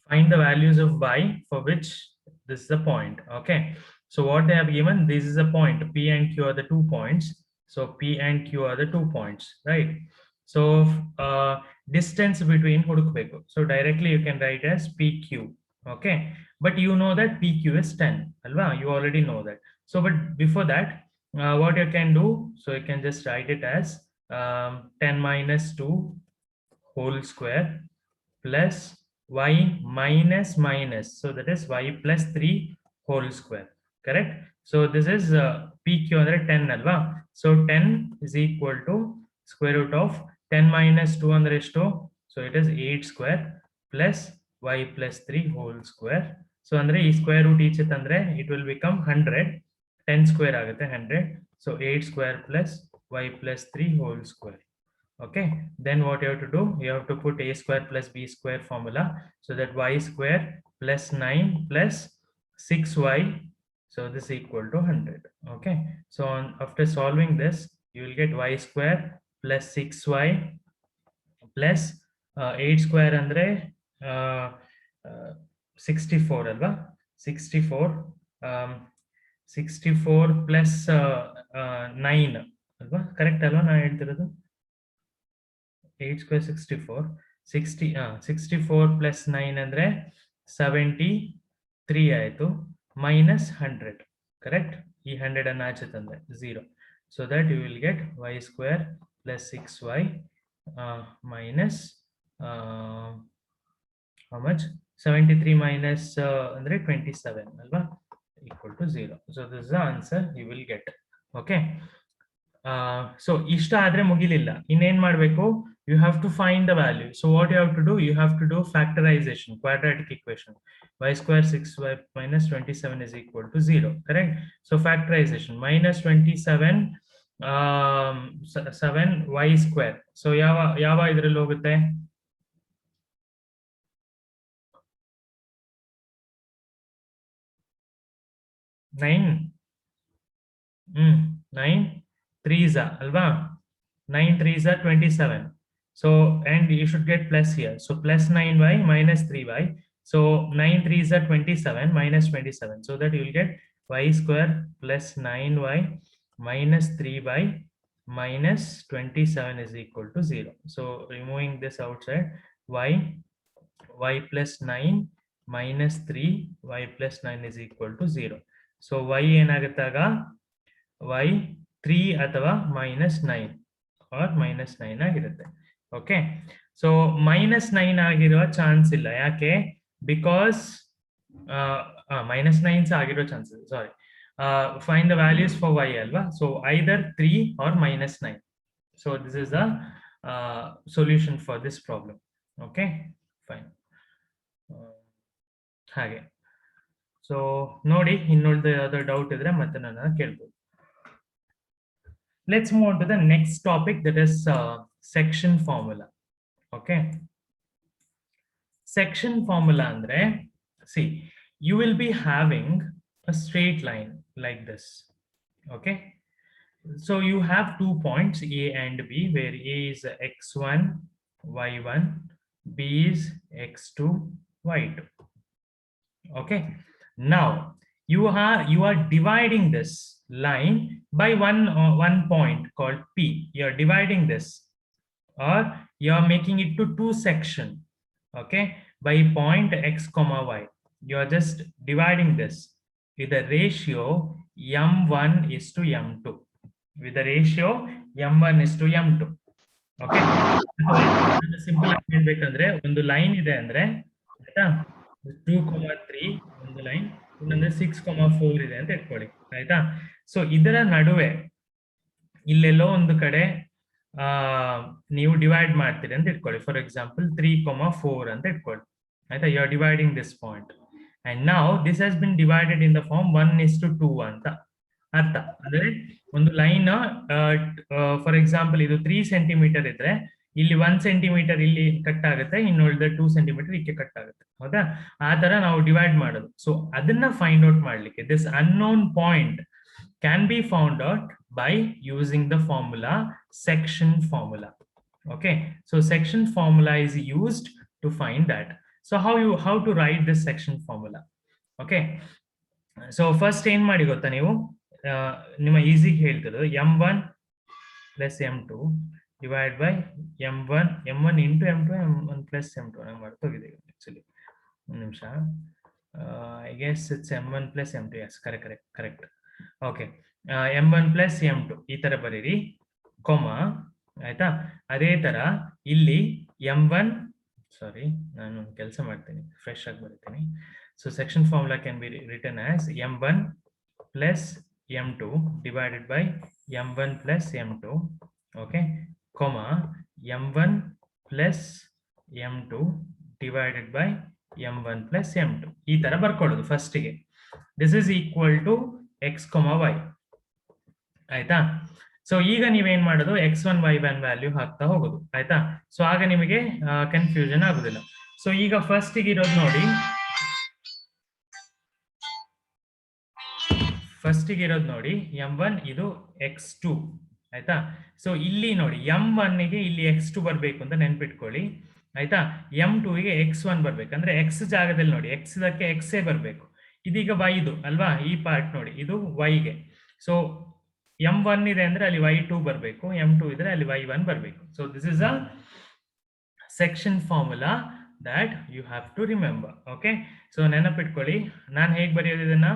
find the values of y for which this is a point. Okay, so what they have given, this is a point, p and q are the 2 points, so p and q are the 2 points, right? So distance between hudukbeku, so directly you can write as pq. Okay, but you know that pq is 10 alva, you already know that. So but before that, what you can do, so you can just write it as 10 minus 2 whole square plus y minus minus, so that is y plus 3 whole square, correct? So this is pq andre 10 alva, so 10 is equal to square root of 10 minus 2 andre estu, so it is 8 square plus y plus 3 whole square. So andre ee square root each ತಂದ್ರೆ it will become 100, 10 square ಆಗುತ್ತೆ 100, so 8 square plus y plus 3 whole square. Okay, then what you have to do, you have to put a square plus b square formula, so that y square plus 9 plus 6y, so this is equal to 100. Okay, so after solving this, you will get y square plus 6y plus 8 square andre uh, uh, 64 alva, 64 um, 64 plus 9 alva, correct alva na ಹೇಳ್ತಿರೋದು? 8 square 64, 64 plus 9 andre 73 ಆಯಿತು, minus 100, correct? ಈ 100 ಅನ್ನು ಆಚೆ ತಂದ್ರೆ 0, so that you will get y square plus 6y minus how much, 73 minus andre 27 alva, equal to 0. So this is the answer you will get. Okay, so ಇಷ್ಟ ಆದ್ರೆ ಮುಗಿಲಿಲ್ಲ, ಇನ್ನೇನ್ ಮಾಡಬೇಕು, you have to find the value. So what you have to do, you have to do factorization, quadratic equation. Y square 6y minus 27 is equal to 0, correct? So factorization, minus 27 7y square, so ಯಾವ ಇದರಲ್ಲಿ ಹೋಗುತ್ತೆ, 9 9 3s alva, 9 3s are 27, so and you should get plus here, so plus 9y minus 3y, so 9 3s are 27 minus 27, so that you will get y square plus 9y minus 3y minus 27 is equal to 0. So removing this outside, y plus 9 minus 3 y plus 9 is equal to 0. So y ಏನಾಗುತ್ತಾಗ y 3 ಅಥವಾ minus 9 or minus 9 ಆಗಿರುತ್ತೆ. Okay, so minus 9 ಆಗಿರುವ chance ಇಲ್ಲ, ಯಾಕೆ, because minus 9 ಆಗಿರೋ chances, sorry, find the values for y alva, so either 3 or minus 9. So this is the solution for this problem. Okay, fine. ಹಾಗೆ, so ನೋಡಿ, ಇನ್ನೊಂದು ಯಾವ್ದಾದ್ರು doubt ಇದ್ರೆ ಮತ್ತೆ ನನ್ನ ಕೇಳ್ಬೋದು. Let's move on to the next topic, that is section formula. Okay, section formula andre, see, you will be having a straight line like this. Okay, so you have 2 points A and B, where A is x1 y1, B is x2 y2. Okay, now you are dividing this line by one point called P. You are dividing this, or you are making it to 2 sections. Okay, by point x comma y, you are just dividing this with the ratio m1 is to m2, with the ratio m1 is to m2. Okay, simple ಆಗಿ ಹೇಳ್ಬೇಕಂದ್ರೆ, ಒಂದು line ಇದೆ ಅಂದ್ರೆ ಆಯ್ತಾ, 2,3 ಒಂದು line, ಇನ್ನೊಂದು 6,4 ಇದೆ ಅಂತ ಇಟ್ಕೊಳ್ಳಿ, ಆಯ್ತಾ. ಸೊ ಇದರ ನಡುವೆ ಇಲ್ಲೆಲ್ಲೋ ಒಂದು ಕಡೆ ನೀವು ಡಿವೈಡ್ ಮಾಡ್ತೀರಿ ಅಂತ ಇಟ್ಕೊಳ್ಳಿ, ಫಾರ್ ಎಕ್ಸಾಂಪಲ್ 3,4 ಅಂತ ಇಟ್ಕೊಳ್ಳಿ, ಆಯ್ತಾ. You are dividing this point, and now this has been divided in the form 1:2 ಅಂತ ಅರ್ಥ. ಅಂದ್ರೆ ಒಂದು ಲೈನ್, ಫಾರ್ ಎಕ್ಸಾಂಪಲ್ ಇದು 3 ಸೆಂಟಿಮೀಟರ್ ಇದ್ರೆ ಇಲ್ಲಿ 1 ಸೆಂಟಿಮೀಟರ್ ಇಲ್ಲಿ ಕಟ್ ಆಗುತ್ತೆ, ಇನ್ನು ಉಳಿದ 2 ಸೆಂಟಿಮೀಟರ್ ಇದಕ್ಕೆ ಕಟ್ ಆಗುತ್ತೆ, ಹೌದಾ. ಆ ತರ ನಾವು ಡಿವೈಡ್ ಮಾಡೋದು. ಸೊ ಅದನ್ನ ಫೈಂಡ್ ಔಟ್ ಮಾಡ್ಲಿಕ್ಕೆ, this unknown point can be found out by using the formula section formula. Okay, so section formula is used to find that. So how to write this section formula? Okay, so first ಏನ್ ಮಾಡಿ ಗೊತ್ತಾ ನೀವು, ನಿಮ್ಮ ಈಸಿಗೆ ಹೇಳ್ತಿರೋದು m1 plus m2 divided by m1 into m2 m1 plus m2 ನಂಗೆ ಮರ್ತೋಗಿದೆ actually, ಒಂದು ನಿಮಿಷ. I guess it's m1 plus m2. yes, correct. Okay, m1 plus m2 ಈ ತರ ಬರೀರಿ, ಕೊಮಾ, ಆಯ್ತಾ. ಅದೇ ತರ ಇಲ್ಲಿ m1, ಸಾರಿ ನಾನು ಕೆಲಸ ಮಾಡ್ತೀನಿ, ಫ್ರೆಶ್ ಆಗಿ ಬರೀತೀನಿ. So section formula can be written as m1 plus m2 divided by m1 plus m2, okay, comma m1 plus m2 divided by m1 plus m2 ಈ ತರ ಬರ್ಕೊಳ್ಳೋದು ಫಸ್ಟ್ ಗೆ. This is equal to x, y, ಆಯ್ತಾ. So ಈಗ ನೀವೇನ್ ಮಾಡೋದು, x1 y1 value ಹಾಕ್ತಾ ಹೋಗೋದು, ಆಯ್ತಾ. ಸೊ ಆಗ ನಿಮಗೆ ಕನ್ಫ್ಯೂಷನ್ ಆಗುದಿಲ್ಲ. ಸೊ ಈಗ ಫಸ್ಟ್ ಗೆ ಇರೋದು ನೋಡಿ, ಫಸ್ಟ್ ಗೆ ಇರೋದು ನೋಡಿ m1 ಇದು x2, ಆಯ್ತಾ. ಸೊ ಇಲ್ಲಿ ನೋಡಿ m1 ಗೆ ಇಲ್ಲಿ x2 ಬರ್ಬೇಕು ಅಂತ ನೆನ್ಪಿಟ್ಕೊಳ್ಳಿ, ಆಯ್ತಾ. m2 ಗೆ x1 ಬರ್ಬೇಕು, ಅಂದ್ರೆ x ಜಾಗದಲ್ಲಿ ನೋಡಿ x ದಕ್ಕೆ x ಬರ್ಬೇಕು. ಇದೀಗ y ಇದು ಅಲ್ವಾ, ಈ ಪಾರ್ಟ್ ನೋಡಿ ಇದು y ಗೆ. ಸೊ m1 ಇದೆ ಅಂದ್ರೆ ಅಲ್ಲಿ y2 ಬರ್ಬೇಕು, m2 ಇದ್ರೆ ಅಲ್ಲಿ y1 ಬರ್ಬೇಕು. So this is a section formula that you have to remember. okay, so ನೆನಪಿಟ್ಕೊಳ್ಳಿ, ನಾನು ಹೇಗೆ ಬರೆಯೋದು ಇದನ್ನ,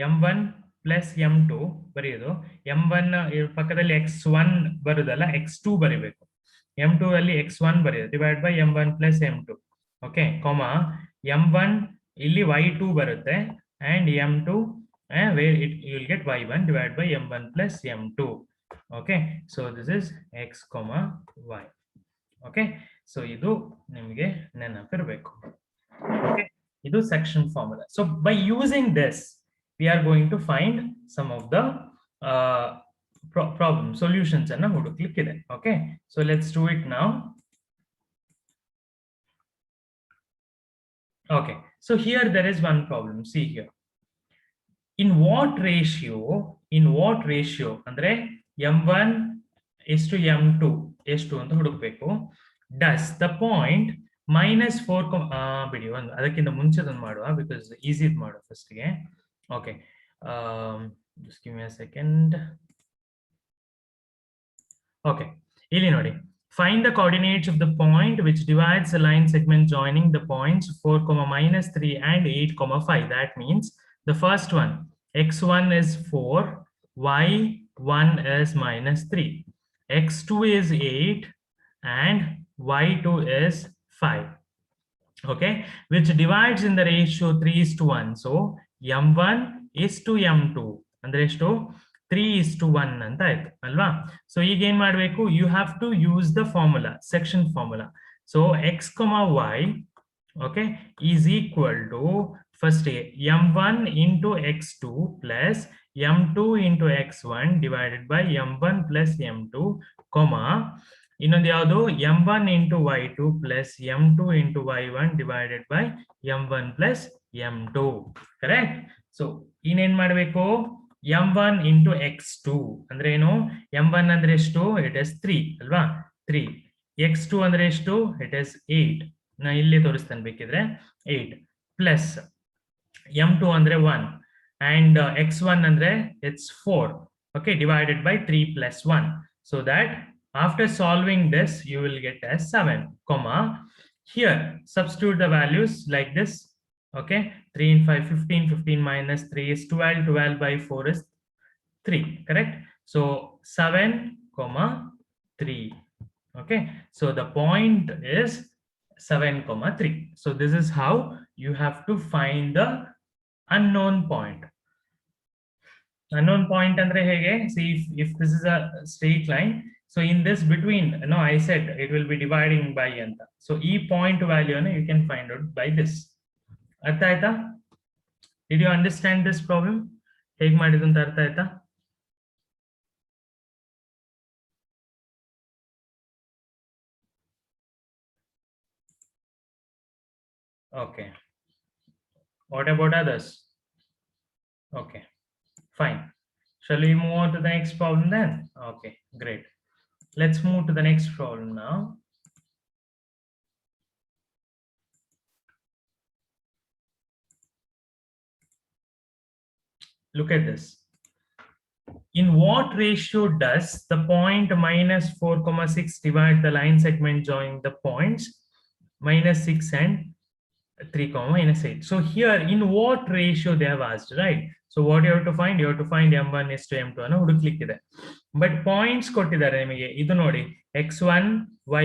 m1 plus m2 ಬರೆಯೋದು, m1 ಪಕ್ಕದಲ್ಲಿ x1 ಬರುದಲ್ಲ x2 ಬರಿಬೇಕು, m2 ಅಲ್ಲಿ x1 ಬರೆಯೋದು divide by m1 plus m2, okay, comma m1 ಇಲ್ಲಿ y2 ಬರುತ್ತೆ and m2 where you will get y1 divided by m1 plus m2. okay, so this is x comma y. okay, so ಇದು ನಿಮಗೆ ನೆನಪಿರಬೇಕು. okay, ಇದು section formula. so by using this we are going to find some of the problem solutions ಅನ್ನು ಹುಡುಕ್ಲಿಕ್ಕಿದೆ. okay, so let's do it now. okay, so here there is one problem. see here, in what ratio ಅಂದ್ರೆ m1 is to m2 ಎಷ್ಟು ಅಂತ ಹುಡುಕ್ಬೇಕು. does the point -4 ಬಿಡಿ, ಒಂದು ಅದಕ್ಕಿಂತ ಮುಂಚೆದೊಂದು ಮಾಡುವ, because easy ಮಾಡುವ ಫಸ್ಟ್ ಗೆ. Okay, just give me a second. Okay, ಇಲ್ಲಿ ನೋಡಿ, find the coordinates of the point which divides the line segment joining the points 4, -3 and 8, 5. that means the first one, x1 is 4, y1 is -3, x2 is 8 and y2 is 5. okay, which divides in the ratio 3:1. so m1 is to m2 ಅಂದ್ರೆ ಎಷ್ಟು, 3:1 ಅಂತ ಆಯ್ತು ಅಲ್ವಾ. So ಈಗ ಏನ್ ಮಾಡ್ಬೇಕು, you have to use the formula, section formula. so x, y, okay, is equal to first m1 into x2 plus m2 into x1 divided by m1 plus m2, comma ಇನ್ನೊಂದು ಯಾವುದು, m1 into y2 plus m2 into y1 divided by m1 plus m2. Correct. So ಇನ್ನೇನ್ ಮಾಡ್ಬೇಕು, m1 into x2 ಅಂದ್ರೆ ಏನು, m1 ಅಂದ್ರೆ ಎಷ್ಟು, it is 3 ಅಲ್ವಾ, 3. x2 ಅಂದ್ರೆ ಎಷ್ಟು, ಇಟ್ ಇಸ್ 8. ನಾ ಇಲ್ಲಿ ತೋರಿಸ್ತೇನೆ ಬೇಕಿದ್ರೆ, 8 ಪ್ಲಸ್ m2 ಅಂದ್ರೆ 1 and x1 ಅಂದ್ರೆ it's 4. okay, divided by 3 plus 1. so that after solving this you will get as 7, comma here substitute the values like this. okay, 3 and 5 15, 15 minus 3 is 12, 12 by 4 is 3, correct. so 7, 3. okay, so the point is 7, 3. so this is how you have to find the unknown point. unknown point andre hege, see if this is a straight line, so in this between, no, I said it will be dividing by anta, so e point value you can find out by this. artha aita? did you understand this problem? hege ಮಾಡಿದ್ದು ಅಂತ ಅರ್ಥ ಆಯ್ತಾ? okay, what about others? okay, fine. shall we move on to the next problem then? okay, great. let's move to the next problem now. Look at this. In what ratio does the point minus 4,6 divide the line segment joining the points minus 6 and 3, minus 8? So here, in what ratio they have asked, right? So what you have to find? You have to find m1 is to m2 ಅನ್ನು ಹುಡುಕ್ಲಿಕ್ಕಿದೆ. But points ಕೊಟ್ಟಿದ್ದಾರೆ ನಿಮಗೆ. ಇದು ನೋಡಿ, x1,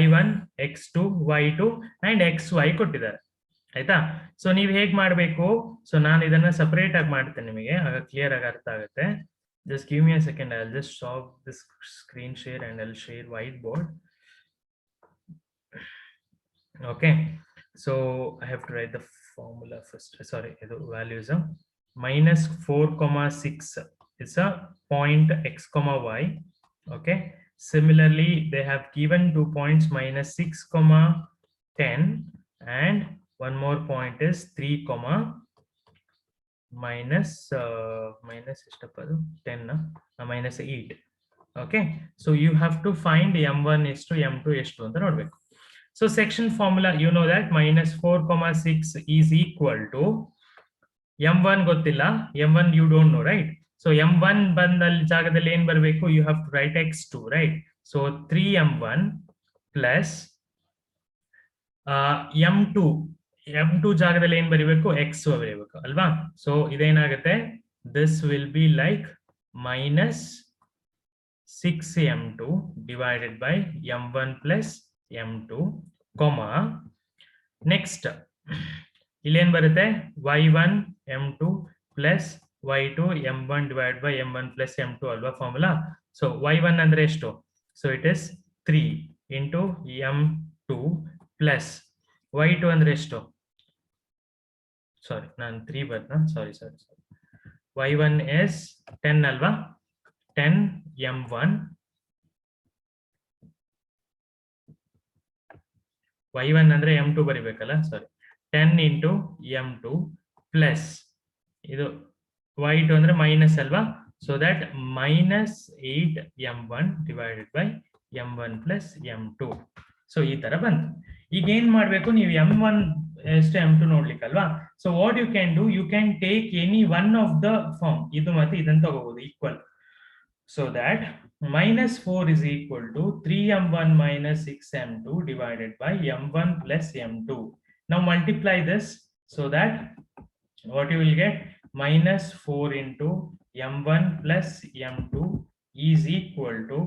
y1, x2, y2 and xy ಕೊಟ್ಟಿದ್ದಾರೆ. ಆಯ್ತಾ? So ನೀವು ಹೇಗೆ ಮಾಡಬೇಕು? ಸೊ ನಾನು ಇದನ್ನ ಸಪರೇಟ್ ಆಗಿ ಮಾಡ್ತೇನೆ ನಿಮಗೆ, ಆಗ ಕ್ಲಿಯರ್ ಆಗಿ ಅರ್ಥ ಆಗುತ್ತೆ. Just give me a second. I'll just stop this screen share and I'll share whiteboard. Okay. So I have to write the formula first. Sorry, the values are minus 4,6 is a point x comma y. Okay. Similarly, they have given 2 points minus 6, 10 and one more point is 3, minus 10 minus 8. Okay, so you have to find m1 is to m2 is to anta nodbeku. So section formula, you know that minus 4,6 is equal to m1 gottilla, m1 you don't know, right? So m1 bandal jagadalli ಏನು ಬರಬೇಕು? You have to write x2, right? So 3m1 plus m2 ಜಾಗದಲ್ಲಿ ಏನು ಬರೀಬೇಕು? x ಬರೀಬೇಕು ಅಲ್ವಾ? So ಇದೇನಾಗುತ್ತೆ? This will be like minus 6m2 divided by m1 plus m2, comma next ಇಲ್ಲಿ ಏನು ಬರುತ್ತೆ? y1 m2 plus y2 m1 divided by m1 plus m2 ಅಲ್ವಾ formula? So y1 ಅಂದ್ರೆ ಎಷ್ಟು? So it is 3 into m2 plus y2 ಅಂದ್ರೆ ಎಷ್ಟು? ಸಾರಿ, ನಾನು 3 ಬರ್ನ, ಸಾರಿ y1 is 10 ಅಲ್ವಾ? 10 m1 y1 ಅಂದ್ರೆ m2 ಬರಿಬೇಕಲ್ಲ, ಸಾರಿ, 10 into m2 plus ಇದು y2 ಅಂದ್ರೆ ಮೈನಸ್ ಅಲ್ವಾ? So that minus 8 m1 divided by m1 plus m2. So ಈ ತರ ಬಂತು. ಈಗ ಏನ್ ಮಾಡ್ಬೇಕು? ನೀವು m1 ಎಷ್ಟು m2 ನೋಡ್ಲಿಕ್ಕಲ್ವಾ? So what you can do, you can take any one of the form, ಇದು ಮತ್ತೆ ಇದನ್ನ ತಗೋಬಹುದು equal. So that minus 4 is equal to 3m1 minus 6m2 divided by m1 plus m2. Now multiply this, so that what you will get? Minus 4 into m1 plus m2 is equal to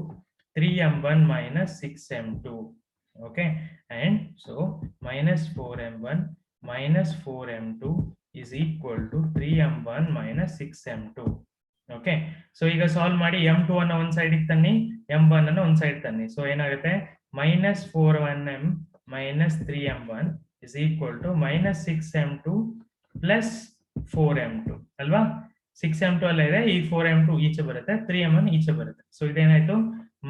3m1 minus 6m2. Okay, and so minus 4m1 minus 4m2 is equal to 3m1 minus 6m2. Okay, so ಈಗ solve ಮಾಡಿ m2 ಅನ್ನು ಒಂದು side ತನ್ನಿ, m1 ಅನ್ನು ಒಂದು side ತನ್ನಿ. So ಏನಾಗುತ್ತೆ? minus 4m minus 3m1 is equal to minus 6m2 plus 4m2 ಅಲ್ವಾ? 6m2 ಅಲ್ಲ ಇದೆ, ಈ 4m2 ಈಚೆ ಬರುತ್ತೆ, 3m1 ಈಚೆ ಬರುತ್ತೆ. ಸೊ ಇದೇನಾಯ್ತು?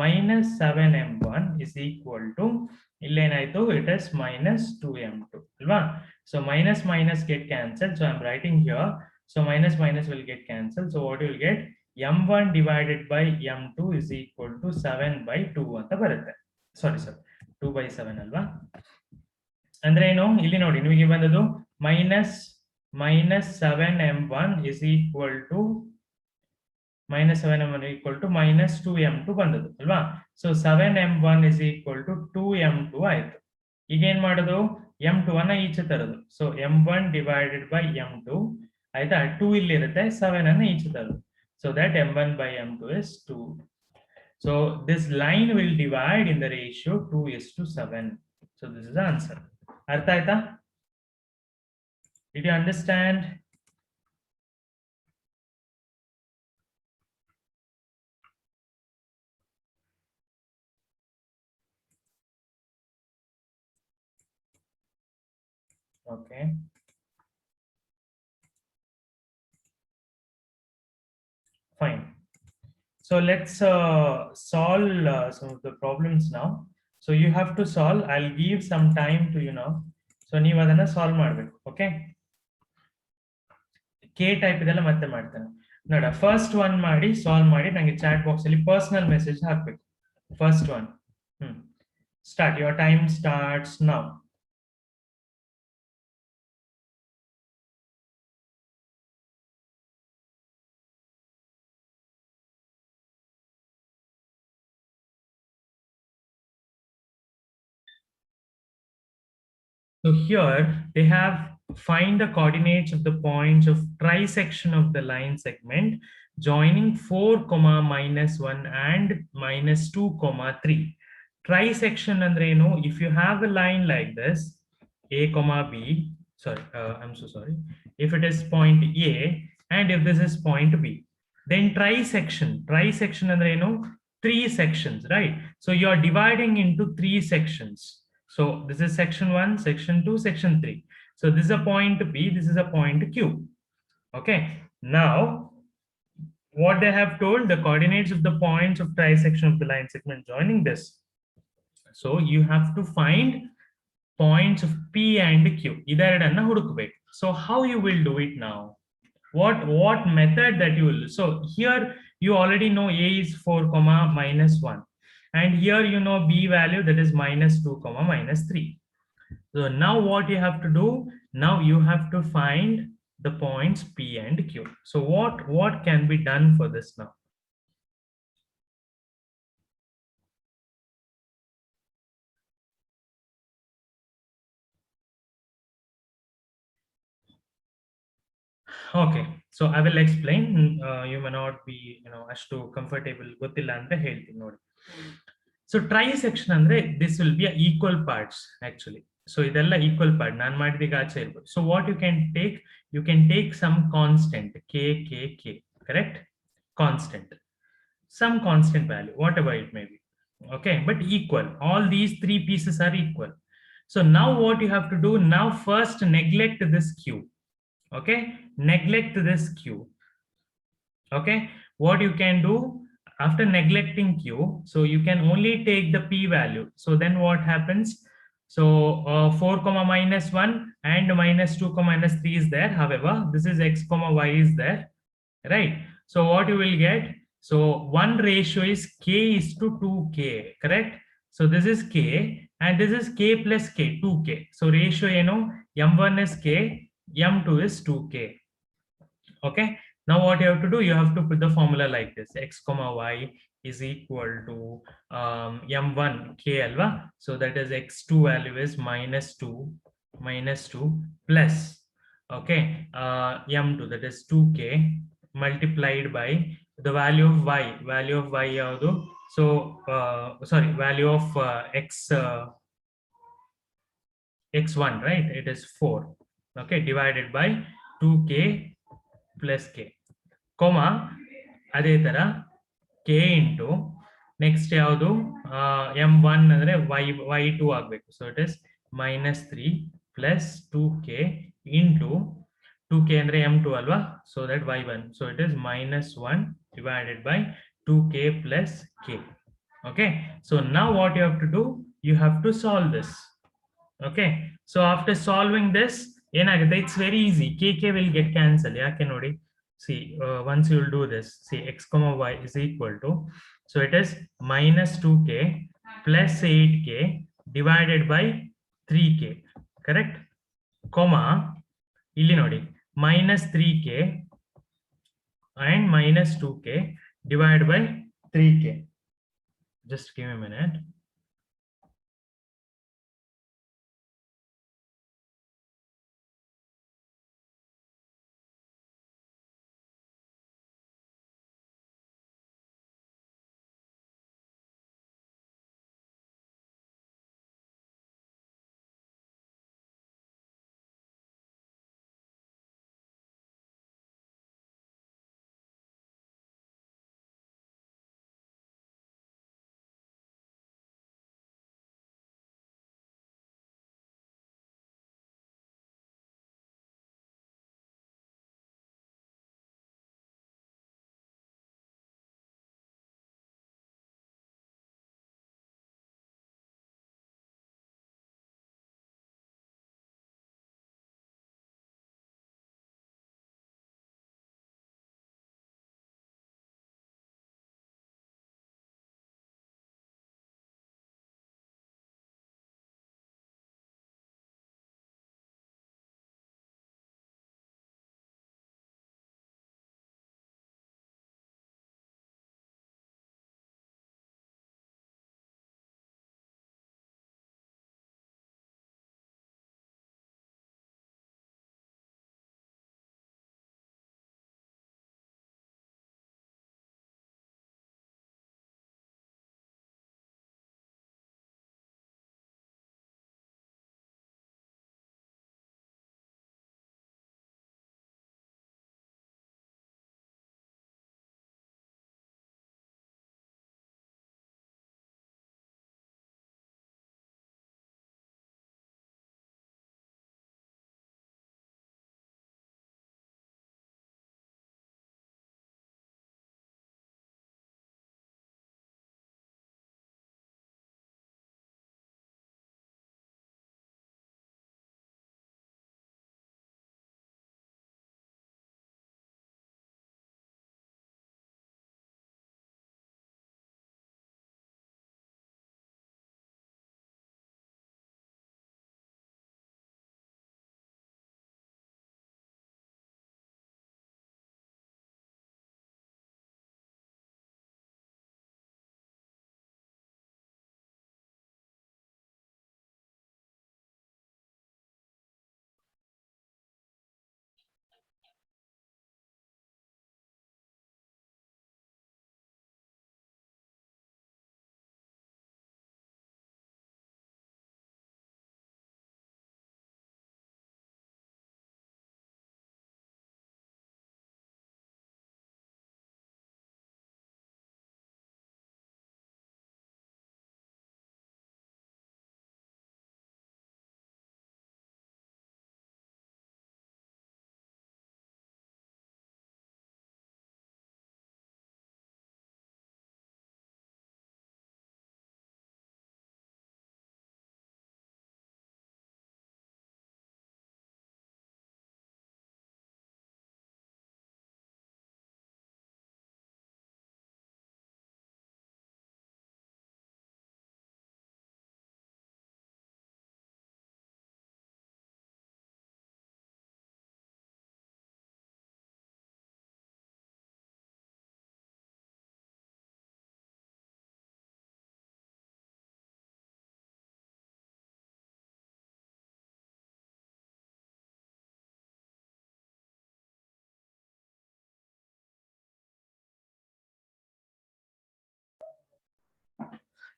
minus 7m1 is equal to, ಇಲ್ಲೇನಾಯ್ತು? it is minus 2m2 ಅಲ್ವಾ? So minus minus get cancelled, so I'm writing here. So minus minus will get cancelled. So what you will get? m1 divided by m2 is equal to 7 by 2 ಅಂತ ಬರುತ್ತೆ. Sorry sir, 2 by 7 ಅಲ್ವಾ? ಅಂದ್ರೆ ಏನು? ಇಲ್ಲಿ ನೋಡಿ, ನಿಮಗೆ ಬಂದದ್ದು minus 7m1 is equal to minus 7m1 equal to minus 2m2 ಬಂದದ್ದು ಅಲ್ವಾ? So 7m1 is equal to 2m2 ಆಯ್ತು. ಈಗ ಏನ್ ಮಾಡೋದು? m2 ಅನ್ನ ಈಚೆ ತರೋದು. So m1 divided by m2 ಆಯ್ತಾ? 2 ಇಲ್ಲಿ ಇರುತ್ತೆ, 7 ಅನ್ನ ಈಚೆ ತರೋದು. So that m1 by m2 is 2. So this line will divide in the ratio 2:7. So this is the answer. ಅರ್ಥ ಆಯ್ತಾ? Did you understand? Okay. Fine. So let's solve some of the problems now. So you have to solve. I'll give some time to you now. So ನೀವು ಅದನ್ನ solve ಮಾಡಬೇಕು. Okay, K type ಇದೆಲ್ಲ ಮತ್ತೆ ಮಾಡ್ತಾನೆ ನೋಡ. First one ಮಾಡಿ solve ಮಾಡಿ ನನಗೆ ಚಾಟ್ ಬಾಕ್ಸ್ ಅಲ್ಲಿ ಪರ್ಸನಲ್ ಮೆಸೇಜ್ ಹಾಕ್ಬೇಕು. First one start. Your time starts now. So here they have find the coordinates of the points of trisection of the line segment joining 4 comma minus 1 and minus 2 comma 3. Trisection andre eno, if you have a line like this a comma b, sorry, I'm so sorry, if it is point a and if this is point b, then trisection andre eno, three sections, right? So you are dividing into three sections. So this is section 1, section 2, section 3. So this is a point B, this is a point Q. Okay. Now, what they have told, the coordinates of the points of trisection of the line segment joining this. So you have to find points of P and Q. ಇದೆರಡನ್ನ ಹುಡುಕಬೇಕು. So how you will do it now? What method that you will, so here you already know a is 4 comma minus 1, and here you know b value, that is minus 2 comma minus 3. So now what you have to do, now you have to find the points p and q. So what can be done for this now? Okay, so I will explain. You may not be, ಅಷ್ಟು comfortable ಗೊತ್ತಿಲ್ಲ ಅಂತ ಹೇಳ್ತೀನಿ ನೋಡಿ. So trisection ಅಂದ್ರೆ this will be a equal parts actually. So ಇದೆಲ್ಲ equal part ನಾನು ಮಾಡಿದೀಗ ಆಚೆ ಇರ್ಬೋದು. So what you can take some constant k, correct? Constant, some constant value, whatever it may be. Okay, but equal. All these three pieces are equal. So now what you have to do, now first neglect this q. Okay, neglect this q. Okay, what you can do after neglecting q, so you can only take the p value. So then what happens, so 4 comma minus 1 and minus 2 comma minus 3 is there, however this is x comma y is there, right? So what you will get, so one ratio is k is to 2k, correct? So this is k and this is k plus k, 2k. So ratio m1 is k, m2 is 2k. Okay, now what you have to do, you have to put the formula like this: x comma y is equal to m1 k alva, so that is x2 value is minus 2 plus, okay, m2, that is 2k, multiplied by the value of y yaudu, so sorry, value of x1, right, it is 4, okay, divided by 2k plus k, comma ಅದೇ ತರ k into next ಯಾವುದು m1 ಅಂದ್ರೆ y2 ಆಗಬೇಕು, so it is minus 3 plus 2k into 2k ಅಂದ್ರೆ m2 ಅಲ್ವಾ, so that y1, so it is minus 1 divided by 2k plus k. Okay, so now what you have to do, you have to solve this. Okay, so after solving this, ಏನಾಗುತ್ತೆ, it's very easy, k will get cancelled. ಯಾಕೆ ನೋಡಿ, see, once you will do this, see, x comma y is equal to, so it is minus 2k plus 8k divided by 3k, correct? Comma ಇಲ್ಲಿ ನೋಡಿ minus 3k and minus 2k divided by 3k. Just give me a minute.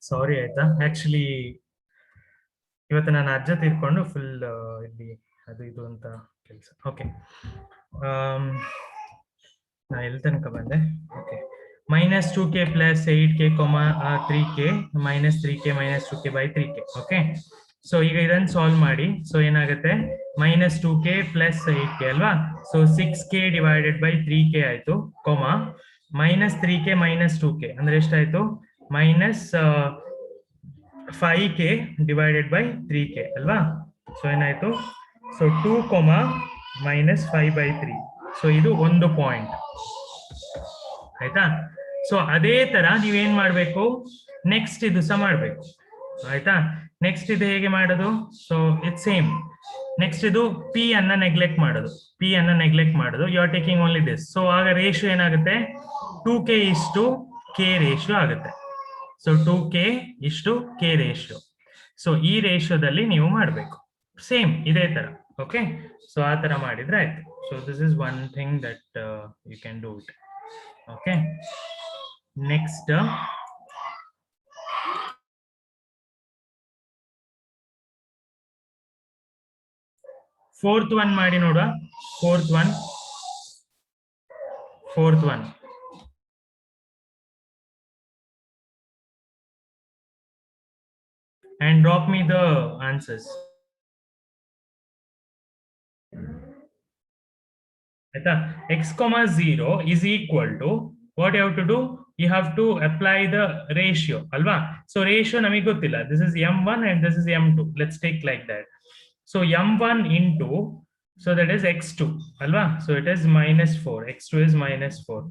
ಸಾರಿ ಆಯ್ತಾ, actually ಇವತ್ತು ನಾನು ಅಜ್ಜ ತೀರ್ಕೊಂಡು full ಇಲ್ಲಿ ಅದು ಇದು ಅಂತ ಕೆಲಸ. ಓಕೆ, ನಾ ಎಲ್ಲಿ ತನಕ ಬಂದೆ? Okay, -2k + 8k, 3k -3k -2k / 3k. Okay, so ಈಗ ಇದನ್ನು ಸಾಲ್ವ್ ಮಾಡಿ. ಸೊ ಏನಾಗುತ್ತೆ, -2k + 8k ಅಲ್ವಾ, ಸೊ 6k / 3k ಆಯ್ತು, -3k -2k ಅಂದ್ರೆ ಎಷ್ಟಾಯ್ತು, -5k / 3k ಅಲ್ವಾ. ಸೊ ಏನಾಯ್ತು, ಸೊ 2, -5/3. ಸೊ ಇದು ಒಂದು ಪಾಯಿಂಟ್ ಆಯ್ತಾ. ಸೊ ಅದೇ ತರ ನೀವೇನ್ ಮಾಡ್ಬೇಕು, ನೆಕ್ಸ್ಟ್ ಇದು ಸಹ ಮಾಡ್ಬೇಕು ಆಯ್ತಾ. ನೆಕ್ಸ್ಟ್ ಇದು ಹೇಗೆ ಮಾಡೋದು, ಸೊ ಇಟ್ಸ್ ಸೇಮ್. ನೆಕ್ಸ್ಟ್ ಇದು ಪಿ ಅನ್ನ ನೆಗ್ಲೆಕ್ಟ್ ಮಾಡೋದು, you are taking only this. So ಆಗ ರೇಷಿಯೋ ಏನಾಗುತ್ತೆ, 2k * k ರೇಷಿಯೋ ಆಗುತ್ತೆ. So 2k * k ratio. So ಈ ರೇಷಿಯೋದಲ್ಲಿ ನೀವು ಮಾಡಬೇಕು, ಸೇಮ್ ಇದೇ ತರ. ಓಕೆ, ಸೊ ಆ ತರ ಮಾಡಿದ್ರೆ ಆಯ್ತು. So this is one thing that you can do it. Okay, next fourth one ಮಾಡಿ ನೋಡುವ. Fourth one and drop me the answers. X, 0 is equal to, what you have to do, you have to apply the ratio alva. So ratio namige gottilla, this is m1 and this is m2. Let's take like that. So m1 into, so that is x2 alva, so it is -4, x2 is -4,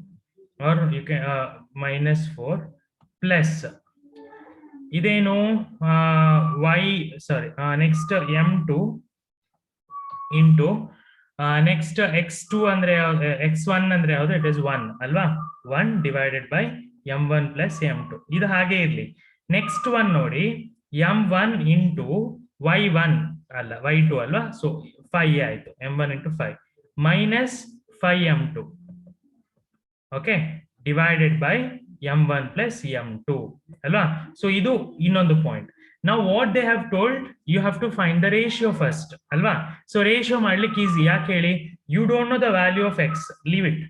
or you can -4 plus ಇದೇನು y, sorry, next m2 into next x2 ಅಂದ್ರೆ x1 ಅಂದ್ರೆ ಯಾವುದು, it is 1 ಅಲ್ವಾ, 1 / m1 + m2. ಇದು ಹಾಗೆ ಇರ್ಲಿ. Next one ನೋಡಿ, m1 into y1 ಅಲ್ಲ y2 ಅಲ್ವಾ, ಸೊ 5 ಆಯ್ತು, m1 into 5 -5m2, okay, / m1 + m2 ಅಲ್ವಾ. ಸೊ ಇದು ಇನ್ನೊಂದು point. Now what they have told, you have to find the ratio first alva. So ratio ಮಾಡ್ಲಿಕ್ಕೆ ಈಸಿ, ಯಾಕೆ ಹೇಳಿ, you don't know the value of x, leave it,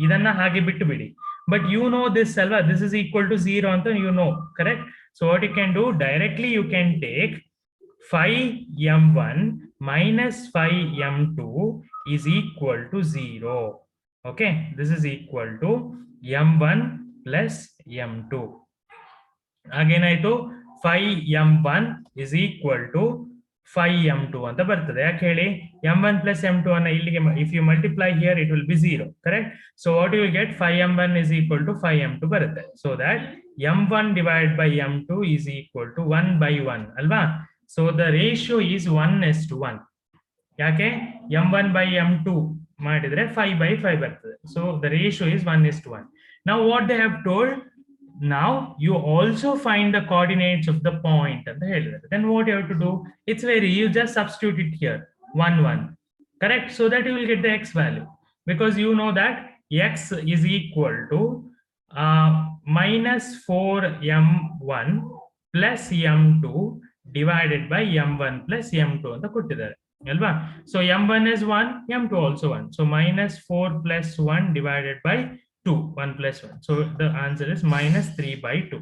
ಇದನ್ನ ಹಾಗೆ ಬಿಟ್ಟು ಬಿಡಿ. But you know this alva, this is equal to 0 ಅಂತ you know, correct. So what you can do, directly you can take 5m1 - 5m2 is equal to 0. Okay, this is equal to m1 + m2. Again ಆಯ್ತು, 5m1 is equal to 5m2 ಅಂತ ಬರ್ತದೆ. ಯಾಕೆ ಹೇಳಿ, m1 + m2 ಅನ್ನ ಇಲ್ಲಿಗೆ if you multiply here it will be 0, correct. So what you will get, 5m1 is equal to 5m2 ಬರುತ್ತೆ. So that m1 / m2 is equal to 1/1 ಅಲ್ವಾ. So the ratio is 1:1. ಯಾಕೆ, m1 / m2 ಮಾಡಿದ್ರೆ 5/5 ಬರ್ತದೆ. So the ratio is 1:1. Now what they have told, now you also find the coordinates of the point ಅಂತ ಹೇಳಿದ್ದಾರೆ. Then what you have to do, it's very, you just substitute it here, 1 1, correct, so that you will get the x value, because you know that x is equal to -4m1 + m2 / m1 + m2 ಅಂತ ಕೊಟ್ಟಿದ್ದಾರೆ ಅಲ್ವಾ. So m1 is 1, m2 also 1, so -4 + 1 / 2, 1 + 1. So the answer is -3/2.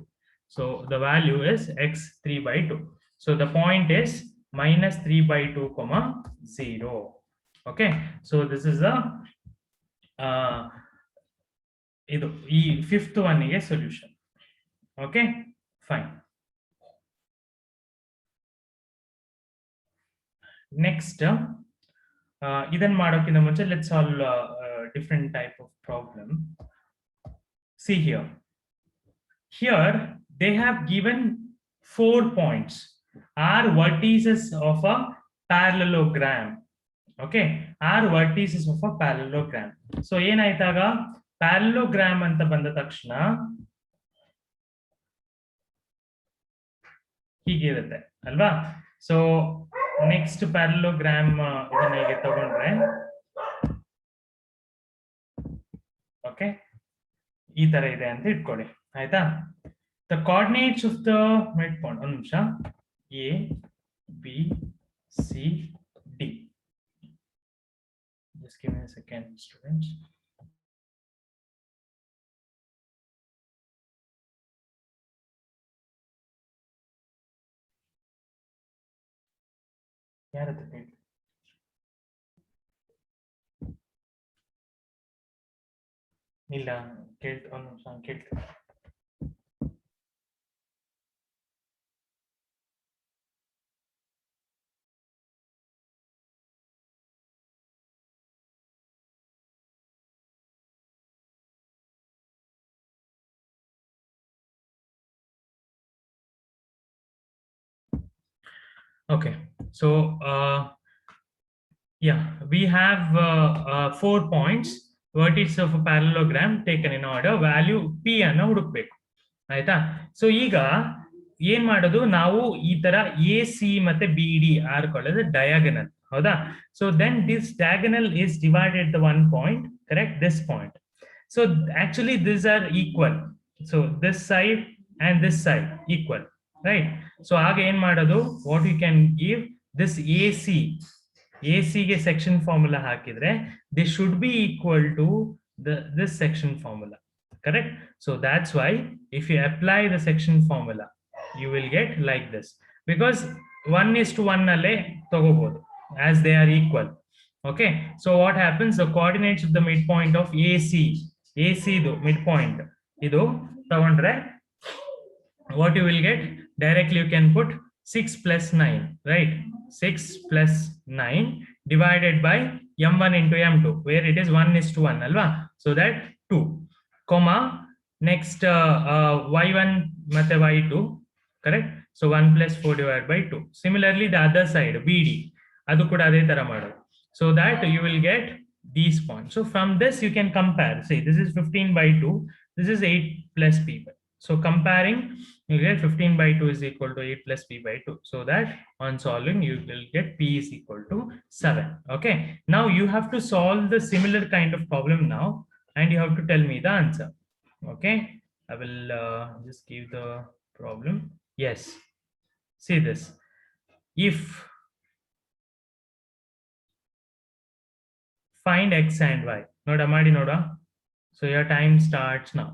So the value is x 3/2. So the point is -3/2, 0. Okay, so this is the ಇದು ಈ fifth one ಗೆ solution. Okay, fine. Next ಇದನ್ನ ಮಾಡೋಕ್ಕಿಂತ ಮುಂಚೆ let's solve different type of problem. See here, they have given 4 points are vertices of a parallelogram. Okay, are vertices of a parallelogram. So ಏನಾಯ್ತಾಗ, parallelogram ಅಂತ ಬಂದ ತಕ್ಷಣ ಹೀಗಿರುತ್ತೆ ಅಲ್ವಾ. So next parallelogram ಇದನ್ನ ಹೀಗೆ ತಗೊಂಡ್ರೆ, ಓಕೆ, ಈ ತರ ಇದೆ ಅಂತ ಇಟ್ಕೊಳ್ಳಿ ಆಯ್ತಾ. the coordinates of the midpoint, ಒಂದು ನಿಮಿಷ, A, B, C, D. Just give me a second, students. ಯಾರತ್ರ ಕೇಳಿ? ಇಲ್ಲ ಕೇಳ್ತ, ಒಂದು ನಿಮಿಷ ಕೇಳ್ತೀನಿ. Okay, so yeah, we have 4 points, vertices of a parallelogram taken in order, value p ಅನ್ನು ಹುಡುಕ್ಬೇಕು, ಆಯ್ತಾ? ಸೊ ಈಗ ಏನ್ ಮಾಡೋದು, ನಾವು ಈ ತರ ಎ ಸಿ ಮತ್ತೆ ಬಿ ಡಿ ಆರ್ಕೊಳ್ಳೋದು ಡಯಾಗನಲ್, ಹೌದಾ? So then this diagonal is divided the one point, correct, this point. So actually this are equal, so this side and this side equal, right? So ಆಗ ಏನ್ ಮಾಡೋದು, what you can give this A C ಗೆ section formula ಹಾಕಿದ್ರೆ this should be equal to this section formula, correct? So that's why if you apply the section formula you will get like this, because 1:1 alle tagobodu as they are equal. Okay, so what happens, the coordinates of the midpoint of AC do midpoint idu tagondre, what you will get directly, you can put 6 plus 9, right? 6 plus 9 divided by m1 into m2, where it is 1:1 alva, so that 2 comma next y1 matte y2, correct? So 1 plus 4 divided by 2. Similarly the other side bd adu kuda ade tara madodu, so that you will get these points. So from this you can compare, say this is 15 by 2, this is 8 plus p. So comparing, you get 15 by 2 is equal to 8 plus p by 2. So that on solving, you will get p is equal to 7. Okay. Now you have to solve the similar kind of problem now, and you have to tell me the answer. Okay. I will just give the problem. Yes. See this. If find x and y. Noda madi noda. So your time starts now.